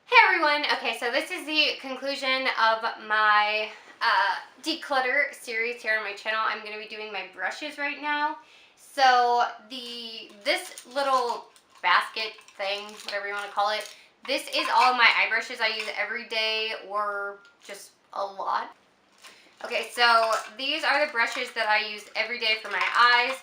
Hey everyone! Okay, so this is the conclusion of my Declutter series here on my channel. I'm going to be doing my brushes right now. So this little basket thing, whatever you want to call it, this is all of my eye brushes I use every day or just a lot. Okay, so these are the brushes that I use every day for my eyes.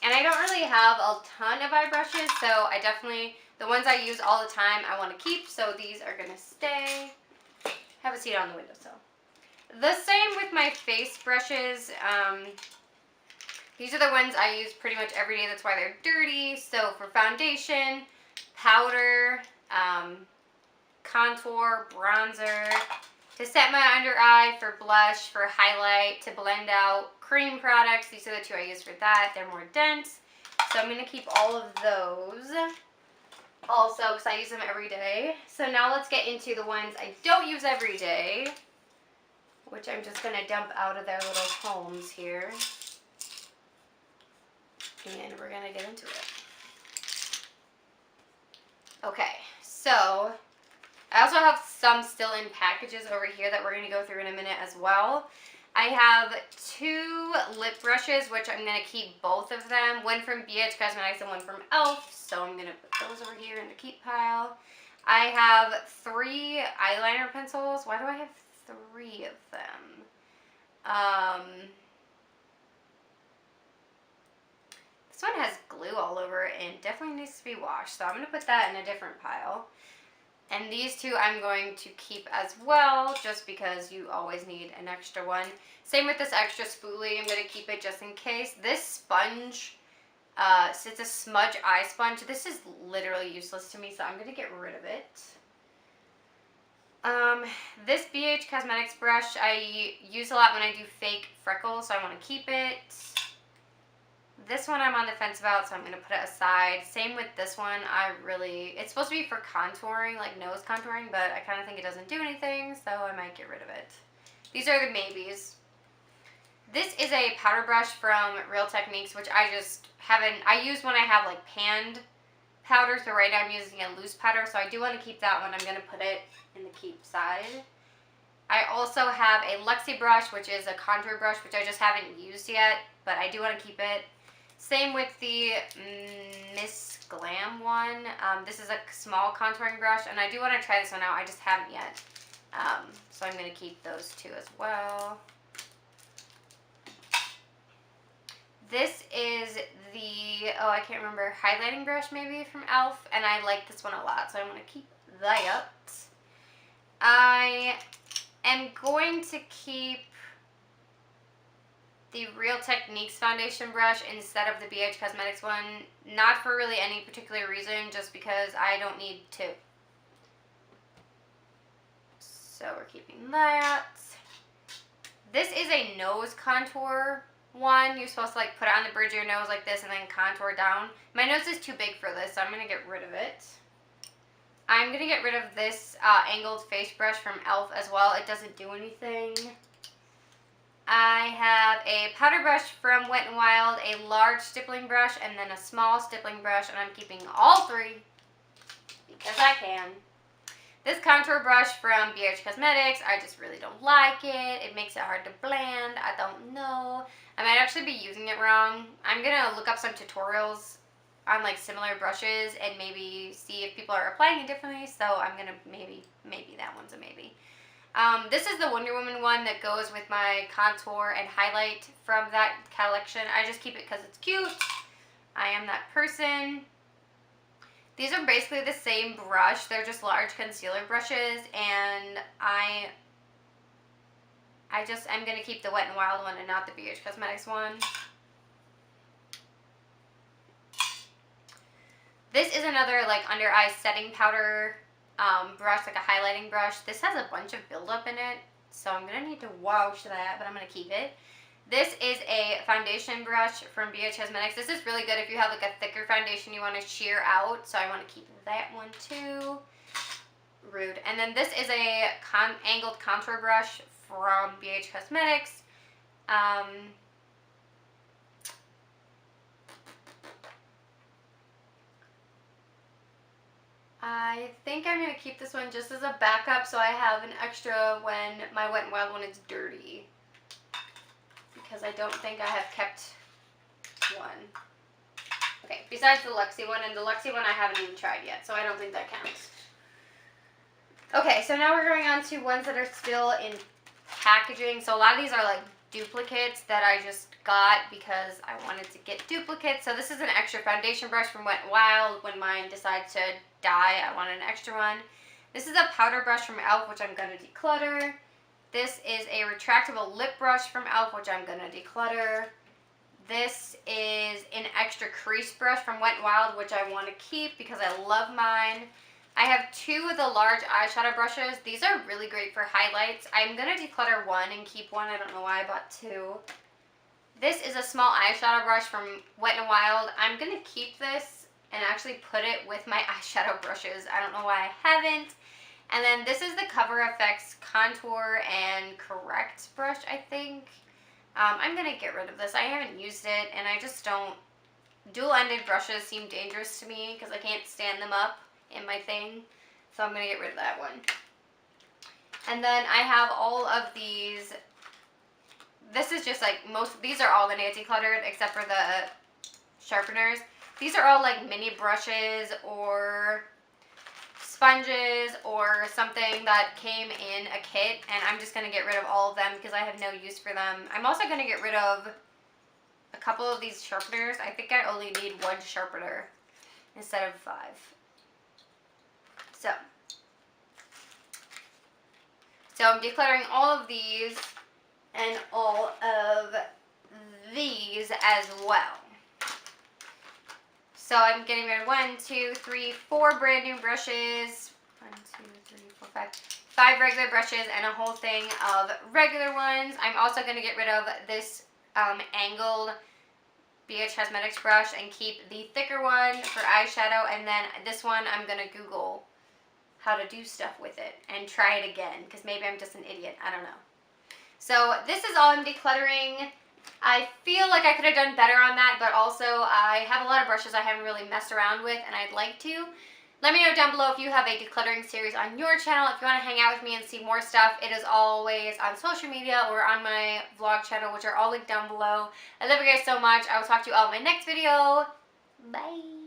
And I don't really have a ton of eye brushes, so I definitely, the ones I use all the time, I want to keep, so these are going to stay. Have a seat on the windowsill. The same with my face brushes. These are the ones I use pretty much every day. That's why they're dirty. So for foundation, powder, contour, bronzer, to set my under eye, for blush, for highlight, to blend out cream products. These are the two I use for that. They're more dense. So I'm going to keep all of those also because I use them every day. So now let's get into the ones I don't use every day, which I'm just going to dump out of their little homes here. And we're going to get into it. Okay, so I also have some still in packages over here that we're going to go through in a minute as well. I have two lip brushes, which I'm going to keep both of them. One from BH Cosmetics and one from e.l.f. So I'm going to put those over here in the keep pile. I have three eyeliner pencils. Why do I have three of them? This one has glue all over it and definitely needs to be washed. So I'm going to put that in a different pile. And these two I'm going to keep as well, just because you always need an extra one. Same with this extra spoolie. I'm going to keep it just in case. This sponge, it's a smudge eye sponge. This is literally useless to me, so I'm going to get rid of it. This BH Cosmetics brush I use a lot when I do fake freckles, so I want to keep it. This one I'm on the fence about, so I'm going to put it aside. Same with this one. It's supposed to be for contouring, like nose contouring, but I kind of think it doesn't do anything, so I might get rid of it. These are the maybes. This is a powder brush from Real Techniques, which I use when I have like panned powder, so right now I'm using a loose powder, so I do want to keep that one. I'm going to put it in the keep side. I also have a Luxie brush, which is a contour brush, which I just haven't used yet, but I do want to keep it. Same with the Miss Glam one. This is a small contouring brush, and I do want to try this one out. I just haven't yet. So I'm going to keep those two as well. This is the, I can't remember, highlighting brush maybe from e.l.f. And I like this one a lot, so I'm going to keep that. I am going to keep the Real Techniques foundation brush instead of the BH Cosmetics one. Not for really any particular reason, just because I don't need to. So we're keeping that. This is a nose contour one. You're supposed to like put it on the bridge of your nose like this and then contour down. My nose is too big for this, so I'm going to get rid of it. I'm going to get rid of this angled face brush from e.l.f. as well. It doesn't do anything. I have a powder brush from Wet n Wild, a large stippling brush, and then a small stippling brush, and I'm keeping all three because I can. This contour brush from BH Cosmetics, I just really don't like it. It makes it hard to blend. I don't know. I might actually be using it wrong. I'm going to look up some tutorials on like similar brushes and maybe see if people are applying it differently. So I'm going to maybe that one's a maybe. This is the Wonder Woman one that goes with my contour and highlight from that collection. I just keep it because it's cute. I am that person. These are basically the same brush. They're just large concealer brushes, and I'm going to keep the Wet n Wild one and not the BH Cosmetics one. This is another like under eye setting powder brush, like a highlighting brush. This has a bunch of buildup in it, so I'm going to need to wash that, but I'm going to keep it. This is a foundation brush from BH Cosmetics. This is really good if you have like a thicker foundation you want to sheer out, so I want to keep that one too. Rude. And then this is a angled contour brush from BH Cosmetics. I think I'm going to keep this one just as a backup so I have an extra when my Wet n Wild one is dirty. Because I don't think I have kept one. Okay, besides the Luxie one, and the Luxie one I haven't even tried yet, so I don't think that counts. Okay, so now we're going on to ones that are still in packaging. So a lot of these are like duplicates that I just got because I wanted to get duplicates. So this is an extra foundation brush from Wet n Wild. When mine decides to die, I want an extra one. This is a powder brush from e.l.f., which I'm going to declutter. This is a retractable lip brush from e.l.f., which I'm going to declutter. This is an extra crease brush from Wet n Wild, which I want to keep because I love mine. I have two of the large eyeshadow brushes. These are really great for highlights. I'm going to declutter one and keep one. I don't know why I bought two. This is a small eyeshadow brush from Wet n Wild. I'm going to keep this and actually put it with my eyeshadow brushes. I don't know why I haven't. And then this is the Cover FX Contour and Correct brush, I think. I'm going to get rid of this. I haven't used it, and I just don't... Dual-ended brushes seem dangerous to me because I can't stand them up in my thing. So I'm going to get rid of that one. And then I have all of these. This is just like these are all the Nancy cluttered except for the sharpeners. These are all like mini brushes or sponges or something that came in a kit, and I'm just going to get rid of all of them because I have no use for them. I'm also going to get rid of a couple of these sharpeners. I think I only need one sharpener instead of 5. So I'm decluttering all of these and all of these as well. So I'm getting rid of 1, 2, 3, 4 brand new brushes. 1, 2, 3, 4, 5. 5 regular brushes and a whole thing of regular ones. I'm also going to get rid of this angled BH Cosmetics brush and keep the thicker one for eyeshadow. And then this one I'm going to Google how to do stuff with it and try it again because maybe I'm just an idiot. I don't know. So this is all I'm decluttering. I feel like I could have done better on that, but also I have a lot of brushes I haven't really messed around with and I'd like to. Let me know down below if you have a decluttering series on your channel. If you want to hang out with me and see more stuff, it is always on social media or on my vlog channel, which are all linked down below. I love you guys so much. I will talk to you all in my next video. Bye.